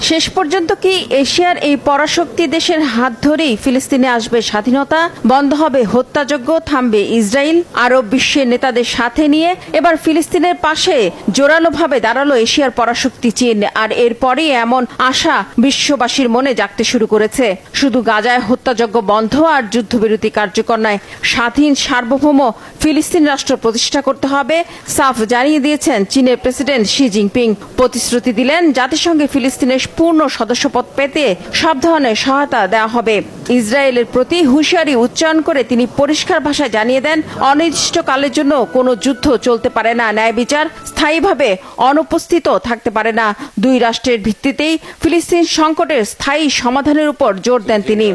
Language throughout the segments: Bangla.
শেষ পর্যন্ত কি এশিয়ার এই পরাশক্তি দেশের হাত ধরেই ফিলিস্তিনে আসবে স্বাধীনতা, বন্ধ হবে হত্যাযজ্ঞ, থামবে ইসরায়েল? আরব বিশ্বের নেতাদের সাথে নিয়ে এবার ফিলিস্তিনের পাশে জোরালোভাবে দাঁড়ালো এশিয়ার পরাশক্তি চীন। আর এরপরই এমন আশা বিশ্ববাসীর মনে জাগতে শুরু করেছে। শুধু গাজায় হত্যাযজ্ঞ বন্ধ আর যুদ্ধবিরতি কার্যকর নয়, স্বাধীন সার্বভৌম ফিলিস্তিন রাষ্ট্র প্রতিষ্ঠা করতে হবে সাফ জানিয়ে দিয়েছেন চীনের প্রেসিডেন্ট শি জিনপিং। প্রতিশ্রুতি দিলেন জাতিসংঘে ফিলিস্তিনের পূর্ণ সদস্যপদ পেতে সব ধরনের সহায়তা দেওয়া হবে। ইসরায়েলের প্রতি হুঁশিয়ারি উচ্চারণ করে তিনি পরিষ্কার ভাষায় জানিয়ে দেন, অনির্দিষ্টকালের জন্য কোনো যুদ্ধ চলতে পারে না, ন্যায় বিচার স্থায়ীভাবে অনুপস্থিত থাকতে পারে না। দুই রাষ্ট্রের ভিত্তিতেই ফিলিস্তিন সংকটের স্থায়ী সমাধানের উপর জোর দেন তিনি।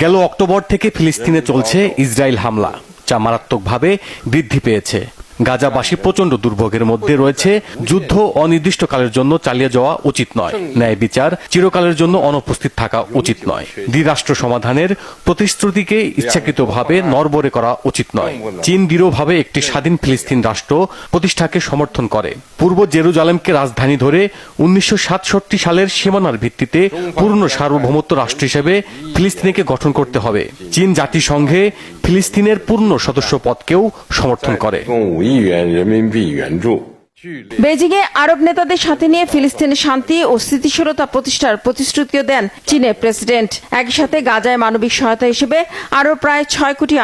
গেল অক্টোবর থেকে ফিলিস্তিনে চলছে ইসরায়েল হামলা, যা মারাত্মকভাবে বৃদ্ধি পেয়েছে। গাজাবাসী প্রচন্ড দুর্ভোগের মধ্যে রয়েছে। যুদ্ধ অনির্দিষ্টকালের জন্য চালিয়ে যাওয়া উচিত নয়, ন্যায় বিচার চিরকালের জন্য অনুপস্থিত থাকা উচিত নয়। দ্বিরাষ্ট্র সমাধানের প্রতিশ্রুতিকে ইচ্ছাকৃতভাবে নড়বড়ে করা উচিত নয়। চীন দৃঢ়ভাবে একটি স্বাধীন ফিলিস্তিন রাষ্ট্র প্রতিষ্ঠাকে সমর্থন করে। পূর্ব জেরুজালেমকে রাজধানী ধরে 1967 সালের সীমানার ভিত্তিতে পূর্ণ সার্বভৌমত্ব রাষ্ট্র হিসেবে ফিলিস্তিনকে গঠন করতে হবে। চীন জাতিসংঘে ফিলিস্তিনের পূর্ণ সদস্য পদকেও সমর্থন করে। বেজিংয়ে আরব নেতাদের সাথে নিয়ে ফিলিস্তিনের শান্তি ও স্থিতিশীলতা প্রতিষ্ঠার প্রতিশ্রুতিও দেন চীনের প্রেসিডেন্ট। একই সাথে গাজায় মানবিক সহায়তা হিসেবে আরও প্রায় 6.80 কোটি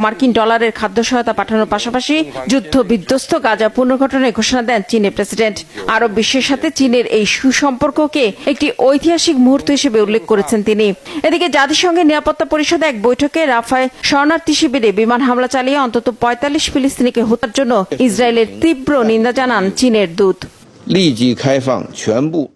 মার্কিন ডলারের খাদ্য সহায়তা পাঠানোর পাশাপাশি যুদ্ধ বিধ্বস্ত গাজা পুনর্গঠনের ঘোষণা দেন চীনের প্রেসিডেন্ট। আরব বিশ্বের সাথে চীনের এই সুসম্পর্ককে একটি ঐতিহাসিক মুহূর্ত হিসেবে উল্লেখ করেছেন তিনি। এদিকে জাতিসংঘের নিরাপত্তা পরিষদে এক বৈঠকে রাফায় শরণার্থী শিবিরে বিমান হামলা চালিয়ে অন্তত 45 ফিলিস্তিনিকে হত্যার জন্য ইসরায়েলের তীব্র নিন্দা জানান চীনের দূত।立即开放全部